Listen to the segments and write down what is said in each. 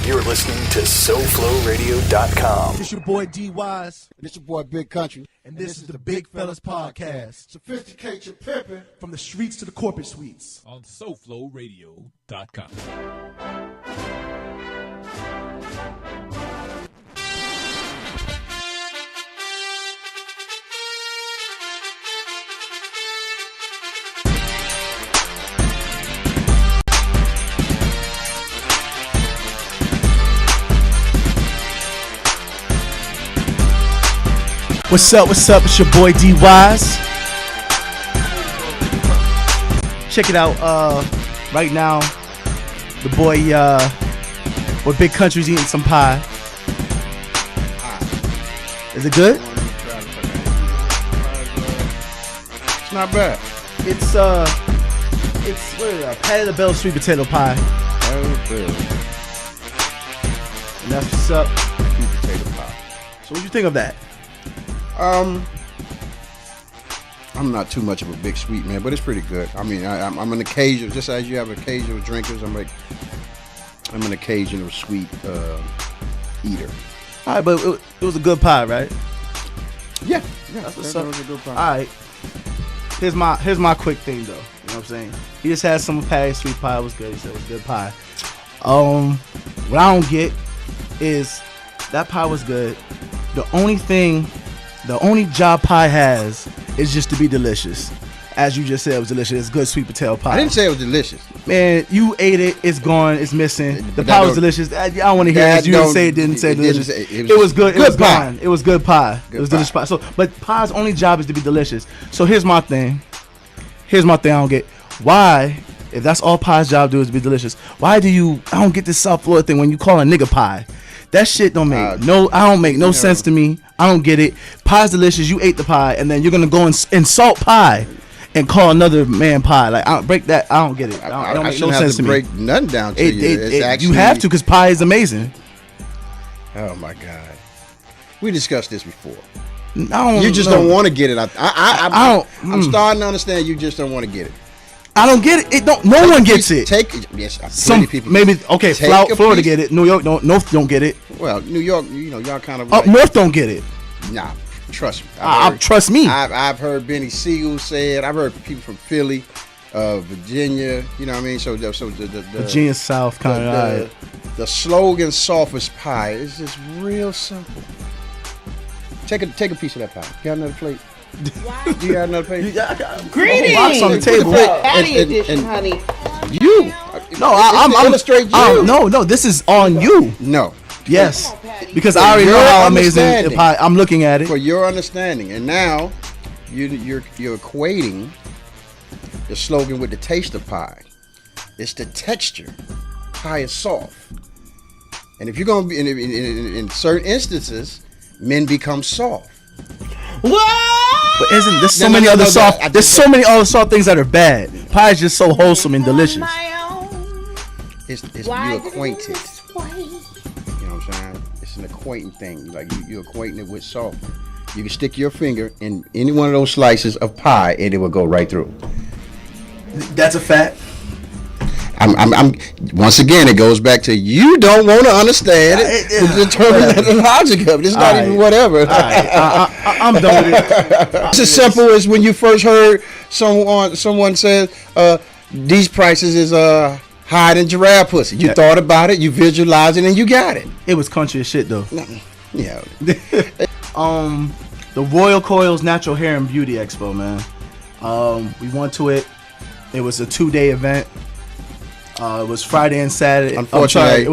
You're listening to SoFlowRadio.com. This your boy D-Wize. And this your boy Big Kountrie. And this is the Bigg Phellaz podcast. Sophisticate your pimpin'. From the streets to the corporate suites. On SoFlowRadio.com. What's up? It's your boy D-Wize. Check it out. Right now, the boy, Big Kountry's eating some pie. Is it good? It's not bad. It's what is that? Patty LaBelle sweet potato pie. And that's what's up. Sweet potato pie. So what you think of that? I'm not too much of a big sweet man, but it's pretty good. I mean, I'm an occasional, just as you have occasional drinkers, I'm an occasional sweet eater. All right, but it was a good pie, right? Yeah, That's what's that up. was a good pie. All right. Here's my quick thing though. You know what I'm saying? He just had some Patty sweet pie. It was good. He said it was good pie. What I don't get is that pie was good. The only job pie has is just to be delicious. As you just said, it was delicious. It's good sweet potato pie. I didn't say it was delicious. Man, you ate it. It's gone. It's missing. The pie was delicious. I don't want to hear it. You didn't say it. Didn't say delicious. It was good. It was pie. It was good pie. It was delicious pie. So, but pie's only job is to be delicious. So here's my thing. I don't get why. If that's all pie's job do is be delicious, why do you? I don't get this South Florida thing when you call a nigga pie. That shit don't make no sense to me. I don't get it. Pie's delicious. You ate the pie, and then you're gonna go and insult pie, and call another man pie. Like, I don't break that. I don't get it. I don't make no sense to me. Break nothing down to you. You have to, because pie is amazing. Oh my God, we discussed this before. You just don't want to get it. I'm starting to understand. You just don't want to get it. I don't get it. No one gets it. Some people. Maybe okay. Florida get it. New York North don't get it. Well, New York, y'all kind of up north don't get it. Nah, trust me. Trust me. I've heard Benny Siegel say it. I've heard people from Philly, Virginia. You know what I mean? So the Virginia South kind of. The slogan "softest pie" is just real simple. Take a piece of that pie. You got another plate? You got another plate? Greetings. Box on the table. Patty edition, honey. You? No, I'm illustrate you. No, this is on you. No. Yes, because I already know how amazing the pie. I'm looking at it for your understanding, and now you're equating the slogan with the taste of pie. It's the texture. Pie is soft, and if you're gonna be in certain instances, men become soft. What? But isn't there's so many other soft? There's so many other soft things that are bad. Pie is just so wholesome and delicious. It's you acquainted. You know what I'm saying? It's an acquainting thing. Like you acquainting it with salt. You can stick your finger in any one of those slices of pie, and it will go right through. That's a fact. I'm once again, it goes back to you don't want to understand it to determine the logic of it. It's not even whatever. I'm done with it. It's as simple as when you first heard someone says these prices is higher than giraffe pussy. You thought about it, you visualized it, and you got it. It was country as shit though. Yeah. The Royal Coils Natural Hair and Beauty Expo, man. We went to it. It was a 2-day event. It was Friday and Saturday. Unfortunately,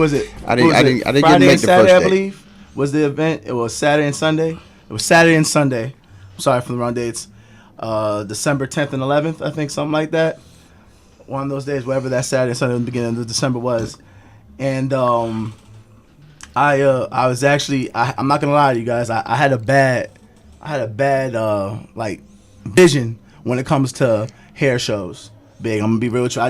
I didn't Friday get to make and the Saturday, first day. I believe was the event. It was Saturday and Sunday. It was Saturday and Sunday. I'm sorry for the wrong dates. December 10th and 11th, I think, something like that. One of those days, whatever that Saturday and Sunday in the beginning of December was. And I was actually, I'm not gonna lie to you guys, I had a bad like vision when it comes to hair shows. Big, I'm gonna be real with you.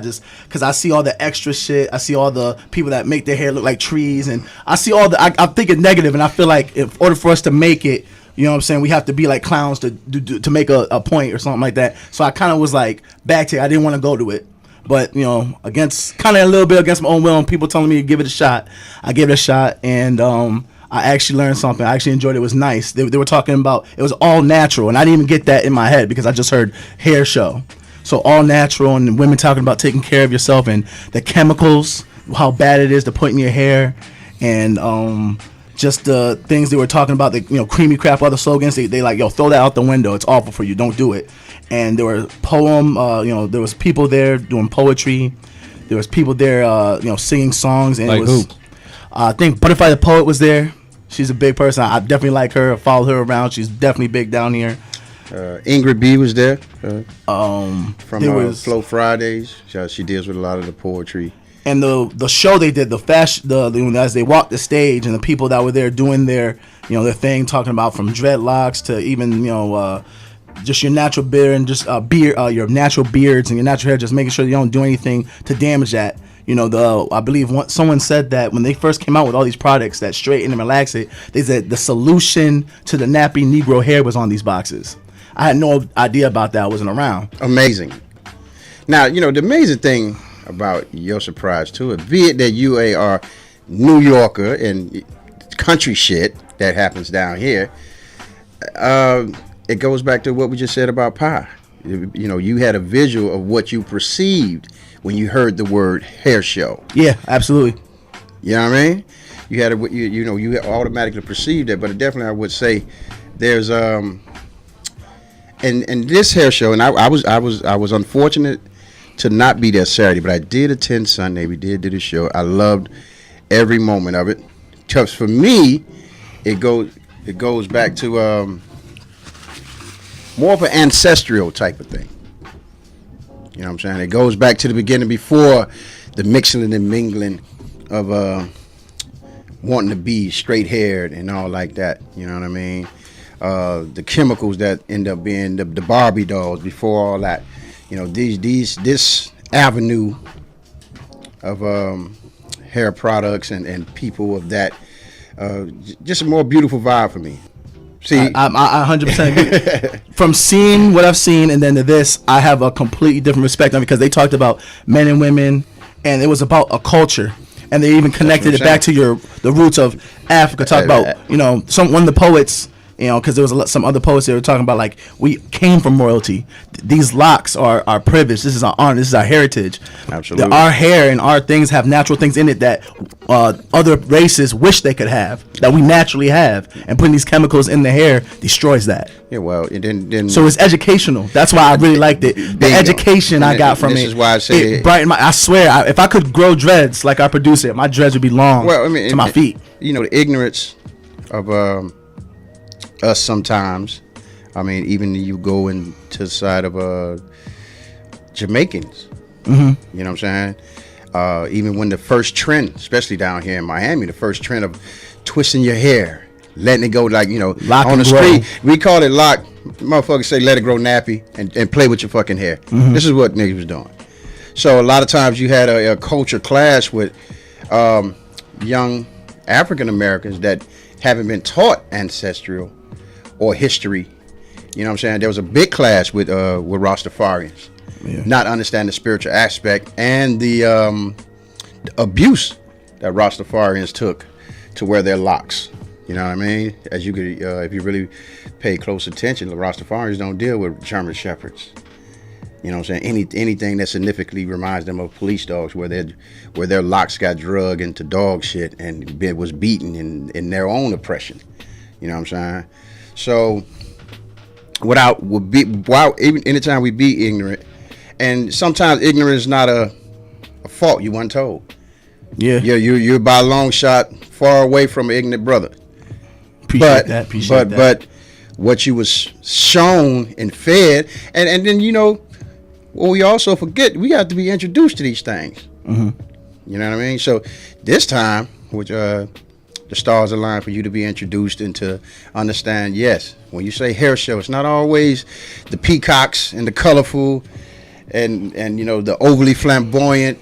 Cause I see all the extra shit. I see all the people that make their hair look like trees, and I see all the. I'm thinking negative, and I feel like in order for us to make it, you know what I'm saying, we have to be like clowns to make a point or something like that. So I kind of was like back to it. I didn't want to go to it, But against kind of a little bit against my own will, and people telling me to give it a shot. I gave it a shot, and I actually learned something. I actually enjoyed it. It was nice. They were talking about it was all natural, and I didn't even get that in my head because I just heard hair show. So all natural, and women talking about taking care of yourself and the chemicals, how bad it is to put in your hair, and just the things they were talking about, the creamy crap, other slogans. They like, throw that out the window. It's awful for you. Don't do it. And there were there was people there doing poetry. There was people there, singing songs. And like it was, who? I think Butterfly the Poet was there. She's a big person. I definitely like her. I followed her around. She's definitely big down here. Ingrid B was there from Flow Fridays. She deals with a lot of the poetry. And the show they did, as they walked the stage, and the people that were there doing their their thing, talking about from dreadlocks to even just your natural beard and just your natural beards and your natural hair, just making sure you don't do anything to damage that. I believe someone said that when they first came out with all these products that straighten and relax it, they said the solution to the nappy Negro hair was on these boxes. I had no idea about that. I wasn't around. Amazing. Now, the amazing thing about your surprise to it, be it that you are New Yorker and country shit that happens down here, it goes back to what we just said about pie. You had a visual of what you perceived when you heard the word hair show. Yeah, absolutely. You know what I mean? You had you automatically perceived it, but definitely I would say there's and this hair show, and I was unfortunate to not be there Saturday, but I did attend Sunday. We did do the show. I loved every moment of it. Because for me, it goes back to more of an ancestral type of thing. You know what I'm saying? It goes back to the beginning before the mixing and mingling of wanting to be straight haired and all like that. You know what I mean? The chemicals that end up being the Barbie dolls before all that. This avenue of hair products and people of that, just a more beautiful vibe for me. See, I 100% agree. From seeing what I've seen and then to this, I have a completely different respect on it because they talked about men and women, and it was about a culture, and they even connected it back to the roots of Africa. Talk about one of the poets. Because there was some other poets that were talking about, like, we came from royalty. These locks are our privilege. This is our honor. This is our heritage. Absolutely. Our hair and our things have natural things in it that other races wish they could have, that we naturally have. And putting these chemicals in the hair destroys that. Yeah, well, and then so it's educational. That's why I really liked it. The education I got from it. This is why I say it brightened I swear, if I could grow dreads like our producer, my dreads would be long to my feet. The ignorance of us sometimes. I mean, even you go into the side of Jamaicans. Mm-hmm. You know what I'm saying? Even when the first trend, especially down here in Miami, the first trend of twisting your hair, letting it go, like, lock on the grow. street. We call it lock. Motherfuckers say let it grow nappy and play with your fucking hair. Mm-hmm. This is what niggas was doing. So a lot of times you had a culture clash with young African Americans that haven't been taught ancestral or history. You know what I'm saying? There was a big clash with Rastafarians, not understanding the spiritual aspect and the abuse that Rastafarians took to wear their locks. You know what I mean? As you could, if you really pay close attention, the Rastafarians don't deal with German shepherds. You know what I'm saying? Anything that significantly reminds them of police dogs, where their locks got drug into dog shit and was beaten in their own oppression. You know what I'm saying? So, even anytime we be ignorant, and sometimes ignorance is not a fault. You weren't told. Yeah. You're by a long shot far away from an ignorant brother. Appreciate that. But what you was shown and fed, and then what we also forget, we have to be introduced to these things. Mm-hmm. You know what I mean? So this time, which the stars align for you to be introduced and to understand, yes, when you say hair show, it's not always the peacocks and the colorful and the overly flamboyant.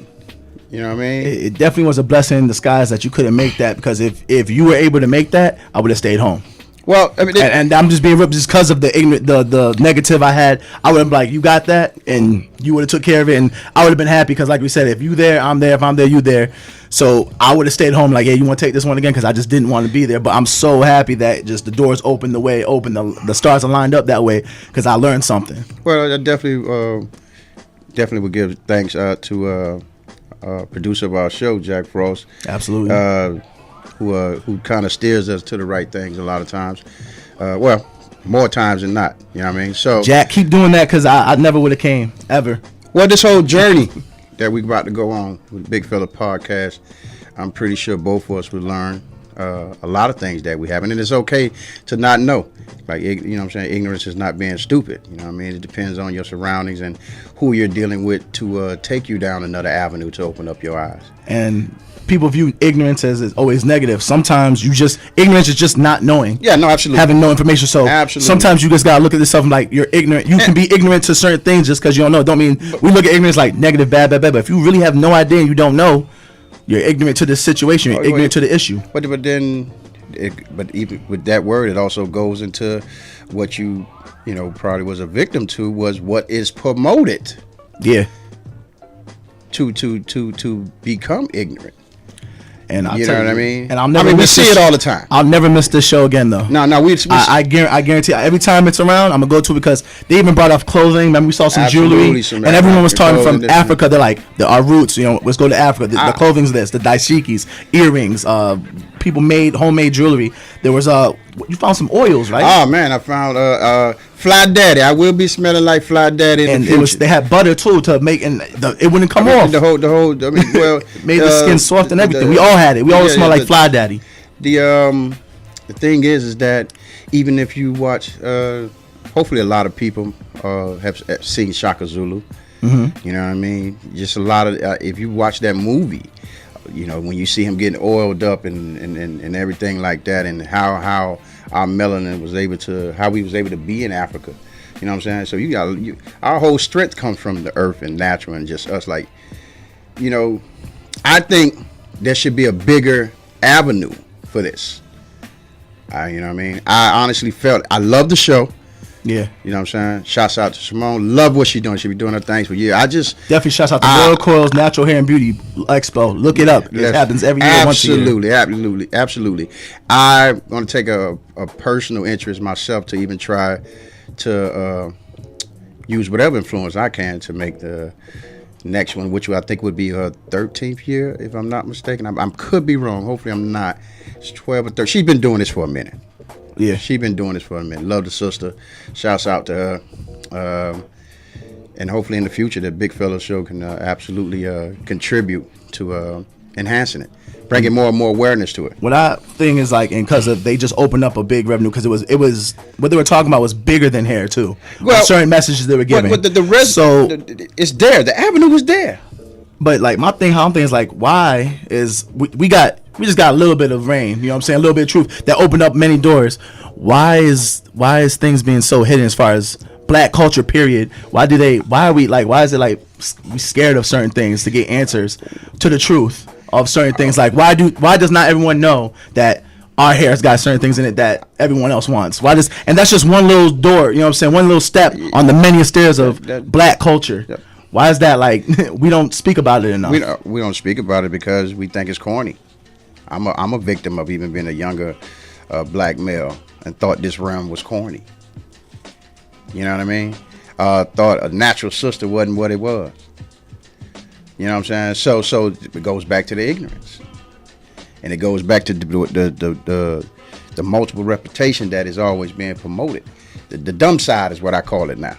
You know what I mean? It definitely was a blessing in disguise that you couldn't make that, because if you were able to make that, I would have stayed home. Well, I mean, and I'm just being ripped just because of the ignorant, the negative I had. I would have been like, you got that, and you would have took care of it, and I would have been happy because, like we said, if you there, I'm there. If I'm there, you there. So I would have stayed home like, hey, you want to take this one again? Because I just didn't want to be there. But I'm so happy that just the doors opened the way it opened. The stars are lined up that way because I learned something. Well, I definitely would give thanks to producer of our show, Jack Frost. Absolutely. Who kind of steers us to the right things a lot of times. Well, more times than not. You know what I mean? So Jack, keep doing that because I never would have came ever. Well, this whole journey that we're about to go on with Bigg Phellaz podcast, I'm pretty sure both of us will learn a lot of things that we haven't. And it's okay to not know. Like, you know what I'm saying? Ignorance is not being stupid. You know what I mean? It depends on your surroundings and who you're dealing with to take you down another avenue to open up your eyes. And people view ignorance as always negative. Sometimes ignorance is just not knowing. Yeah, no, absolutely. Having no information. So absolutely. Sometimes you just gotta look at this stuff like you're ignorant. You can be ignorant to certain things just because you don't know. Don't mean we look at ignorance like negative, bad. But if you really have no idea and you don't know, you're ignorant to this situation. You're ignorant to the issue. But then, even with that word, it also goes into what you probably was a victim to was what is promoted. Yeah. To become ignorant. And you know what I mean? And we see it all the time. I'll never miss this show again, though. No, I guarantee every time it's around, I'm gonna go to it because they even brought off clothing. Remember, we saw some jewelry, and everyone was talking from Africa. They're like, our roots. Let's go to Africa. The clothing's this, the dashikis, earrings, people made homemade jewelry. There was you found some oils, right? Oh man, I found Fly Daddy. I will be smelling like Fly Daddy in the future. They had butter too to make, and it wouldn't come off. The whole. I mean, well, made the skin soft and everything. We all had it. We all smell like Fly Daddy. The thing is that even if you watch, hopefully a lot of people have seen Shaka Zulu. Mm-hmm. You know what I mean? Just a lot of if you watch that movie, when you see him getting oiled up and everything like that, and how our melanin was able to be in Africa. You know what I'm saying? So our whole strength comes from the earth and natural and just us. Like, I think there should be a bigger avenue for this. You know what I mean? I honestly felt I love the show. Yeah. You know what I'm saying? Shouts out to Simone. Love what she's doing. She be doing her things for years. Definitely shouts out to World Coils Natural Hair and Beauty Expo. Look it up. It happens every year. Once a year. Absolutely. I'm going to take a personal interest myself to even try to use whatever influence I can to make the next one, which I think would be her 13th year, if I'm not mistaken. I could be wrong. Hopefully I'm not. It's 12 or 13. She's been doing this for a minute. Yeah, she been doing this for a minute. Love the sister. Shouts out to her. And hopefully in the future, the Bigg Phellaz show can absolutely contribute to enhancing it, bringing more and more awareness to it. What I think is like, and because they just opened up a big revenue because it was what they were talking about was bigger than hair too. Well, certain messages they were giving. But the rest, so it's there. The avenue was there. But like how I'm thinking is like, why is we just got a little bit of rain, you know what I'm saying? A little bit of truth that opened up many doors. Why is things being so hidden as far as black culture, period? Why is it like we scared of certain things to get answers to the truth of certain things? Like why does not everyone know that our hair's got certain things in it that everyone else wants? And that's just one little door, you know what I'm saying? One little step on the many stairs of black culture. Yep. Why is that like we don't speak about it enough? We don't speak about it because we think it's corny. I'm a victim of even being a younger black male and thought this realm was corny. You know what I mean? Thought a natural sister wasn't what it was. You know what I'm saying? So it goes back to the ignorance, and it goes back to the multiple reputation that is always being promoted. The dumb side is what I call it now.